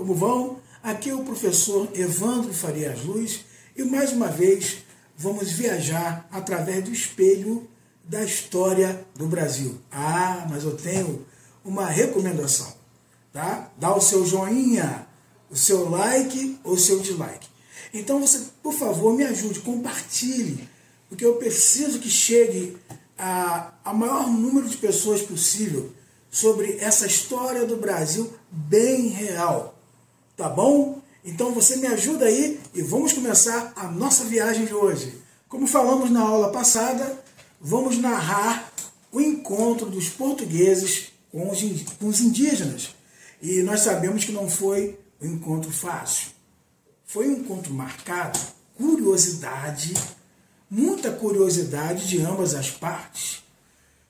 Como vão? Aqui é o professor Evandro Farias Luz e mais uma vez vamos viajar através do espelho da história do Brasil. Ah, mas eu tenho uma recomendação, tá? Dá o seu joinha, o seu like ou o seu dislike. Então você, por favor, me ajude, compartilhe, porque eu preciso que chegue a maior número de pessoas possível sobre essa história do Brasil bem real. Tá bom? Então você me ajuda aí e vamos começar a nossa viagem de hoje. Como falamos na aula passada, vamos narrar o encontro dos portugueses com os indígenas. E nós sabemos que não foi um encontro fácil. Foi um encontro marcado, curiosidade, muita curiosidade de ambas as partes.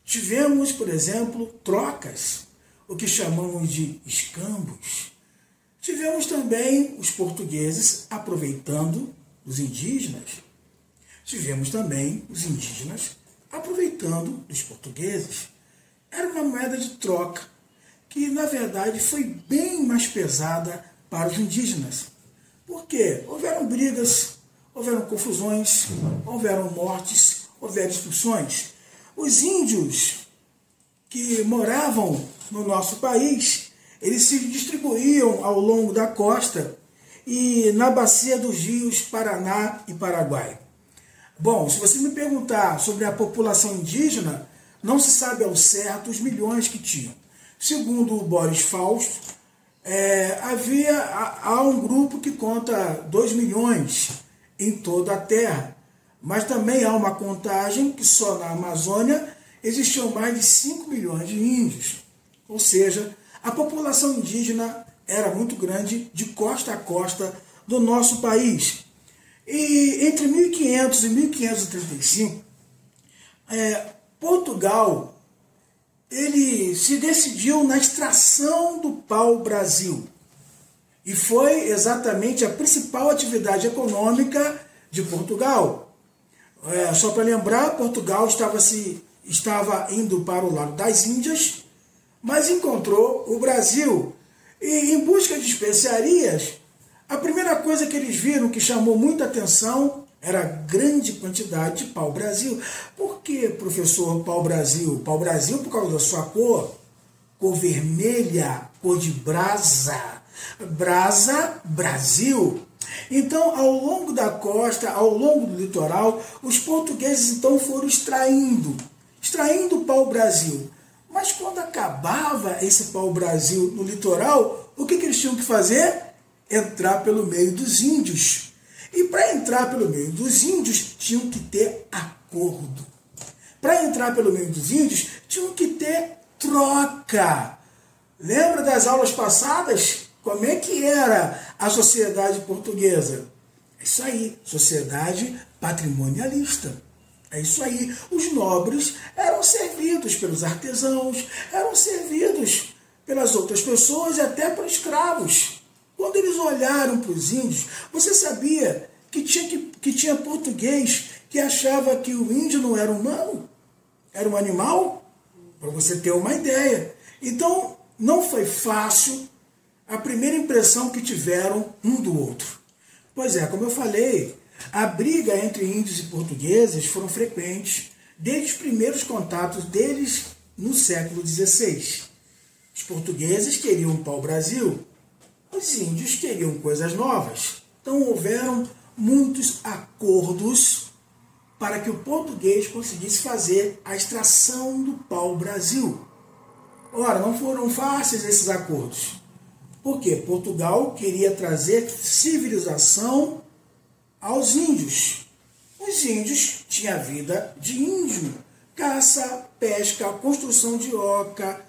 Tivemos, por exemplo, trocas, o que chamamos de escambos. Tivemos também os portugueses aproveitando os indígenas. Tivemos também os indígenas aproveitando dos portugueses. Era uma moeda de troca que, na verdade, foi bem mais pesada para os indígenas. Por quê? Houveram brigas, houveram confusões, houveram mortes, houveram expulsões. Os índios que moravam no nosso país, eles se distribuíam ao longo da costa e na bacia dos rios Paraná e Paraguai. Bom, se você me perguntar sobre a população indígena, não se sabe ao certo os milhões que tinham. Segundo o Boris Fausto, há um grupo que conta 2 milhões em toda a Terra. Mas também há uma contagem que só na Amazônia existiam mais de 5 milhões de índios. Ou seja, a população indígena era muito grande de costa a costa do nosso país. E entre 1500 e 1535, Portugal ele se decidiu na extração do pau-brasil. E foi exatamente a principal atividade econômica de Portugal. Só para lembrar, Portugal estava indo para o lado das Índias, mas encontrou o Brasil. E em busca de especiarias, a primeira coisa que eles viram que chamou muita atenção era a grande quantidade de pau-brasil. Por que, professor, pau-brasil? Pau-brasil por causa da sua cor vermelha, cor de brasa. Brasa, Brasil. Então, ao longo da costa, ao longo do litoral, os portugueses então foram extraindo o pau-brasil. Mas quando acabava esse pau-brasil no litoral, o que eles tinham que fazer? Entrar pelo meio dos índios. E para entrar pelo meio dos índios, tinham que ter acordo. Para entrar pelo meio dos índios, tinham que ter troca. Lembra das aulas passadas? Como é que era a sociedade portuguesa? É isso aí, sociedade patrimonialista. É isso aí. Os nobres eram servidos pelos artesãos, eram servidos pelas outras pessoas e até por escravos. Quando eles olharam para os índios, você sabia que tinha português que achava que o índio não era humano? Era um animal? Para você ter uma ideia. Então, não foi fácil a primeira impressão que tiveram um do outro. Pois é, como eu falei, a briga entre índios e portugueses foram frequentes desde os primeiros contatos deles no século XVI. Os portugueses queriam um pau-brasil, os índios queriam coisas novas. Então houveram muitos acordos para que o português conseguisse fazer a extração do pau-brasil. Ora, não foram fáceis esses acordos. Porque Portugal queria trazer civilização aos índios. Os índios tinham a vida de índio. Caça, pesca, construção de oca,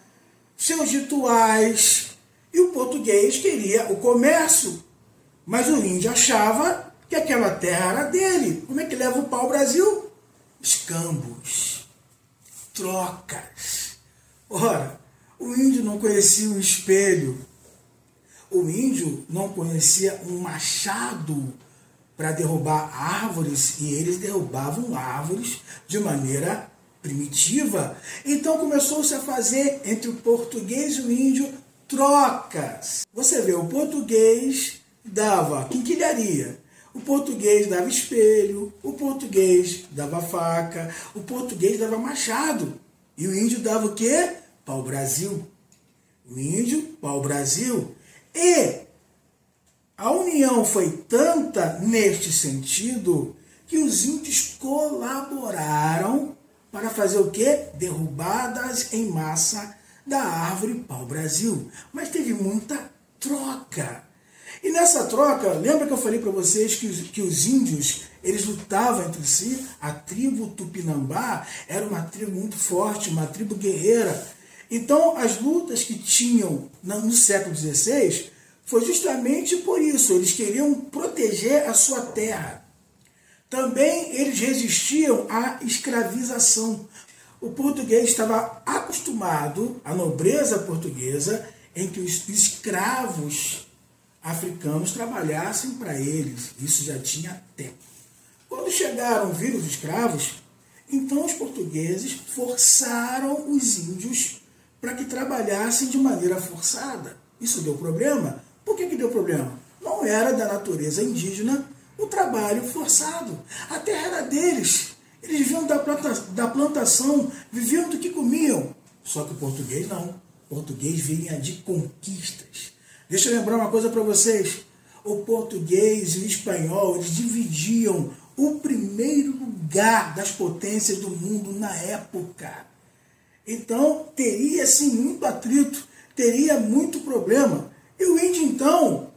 seus rituais. E o português queria o comércio. Mas o índio achava que aquela terra era dele. Como é que leva o pau-brasil? Escambos, trocas. Ora, o índio não conhecia um espelho. O índio não conhecia um machado para derrubar árvores, e eles derrubavam árvores de maneira primitiva. Então começou-se a fazer entre o português e o índio trocas. Você vê, o português dava quinquilharia, o português dava espelho, o português dava faca, o português dava machado. E o índio dava o quê? Pau-brasil. O índio, pau-brasil. E a união foi tanta neste sentido que os índios colaboraram para fazer o quê? Derrubadas em massa da árvore pau-brasil. Mas teve muita troca. E nessa troca, lembra que eu falei para vocês que os índios, eles lutavam entre si? A tribo Tupinambá era uma tribo muito forte, uma tribo guerreira. Então, as lutas que tinham no século XVI foi justamente por isso. Eles queriam proteger a sua terra. Também eles resistiam à escravização. O português estava acostumado, a nobreza portuguesa, em que os escravos africanos trabalhassem para eles. Isso já tinha tempo. Quando chegaram, viram os escravos, então os portugueses forçaram os índios para que trabalhassem de maneira forçada. Isso deu problema? Por que deu problema? Não era da natureza indígena o trabalho forçado. A terra era deles. Eles viviam da plantação, viviam do que comiam. Só que o português não. O português vinha de conquistas. Deixa eu lembrar uma coisa para vocês. O português e o espanhol, eles dividiam o primeiro lugar das potências do mundo na época. Então, teria sim muito atrito, teria muito problema. E o índio, então,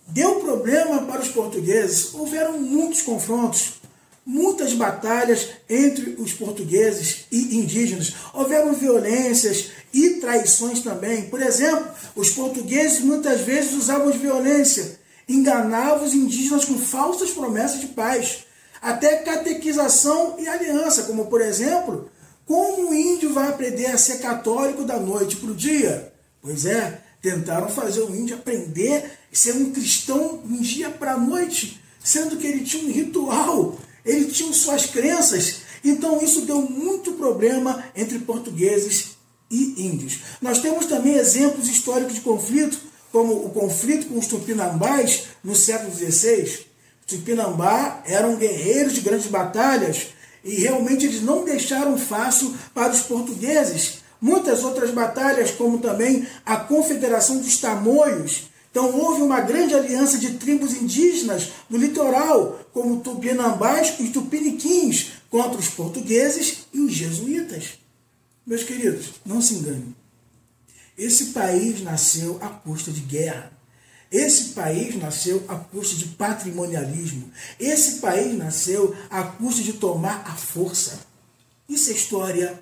deu problema para os portugueses. Houveram muitos confrontos, muitas batalhas entre os portugueses e indígenas. Houveram violências e traições também. Por exemplo, os portugueses muitas vezes usavam de violência, enganavam os indígenas com falsas promessas de paz, até catequização e aliança, como por exemplo, como o índio vai aprender a ser católico da noite para o dia? Pois é, tentaram fazer o índio aprender a ser um cristão um dia para a noite, sendo que ele tinha um ritual, ele tinha suas crenças. Então isso deu muito problema entre portugueses e índios. Nós temos também exemplos históricos de conflito, como o conflito com os tupinambás no século XVI. Os tupinambá eram guerreiros de grandes batalhas e realmente eles não deixaram fácil para os portugueses. Muitas outras batalhas, como também a Confederação dos Tamoios. Então houve uma grande aliança de tribos indígenas no litoral, como tupinambás e tupiniquins, contra os portugueses e os jesuítas. Meus queridos, não se enganem. Esse país nasceu à custa de guerra. Esse país nasceu à custa de patrimonialismo. Esse país nasceu à custa de tomar a força. Isso é história,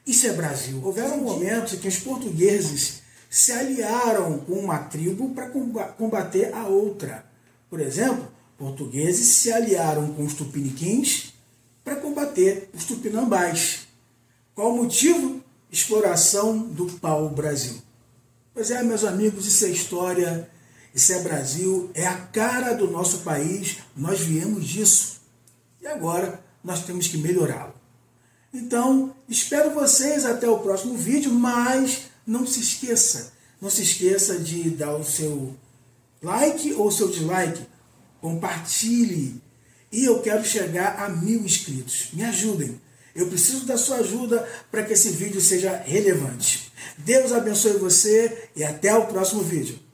isso é Brasil. Houveram momentos em que os portugueses se aliaram com uma tribo para combater a outra. Por exemplo, portugueses se aliaram com os tupiniquins para combater os tupinambás. Qual o motivo? Exploração do pau-brasil. Pois é, meus amigos, isso é história, isso é Brasil, é a cara do nosso país, nós viemos disso. E agora nós temos que melhorá-lo. Então, espero vocês até o próximo vídeo, mas não se esqueça de dar o seu like ou o seu dislike, compartilhe. E eu quero chegar a 1000 inscritos. Me ajudem. Eu preciso da sua ajuda para que esse vídeo seja relevante. Deus abençoe você e até o próximo vídeo.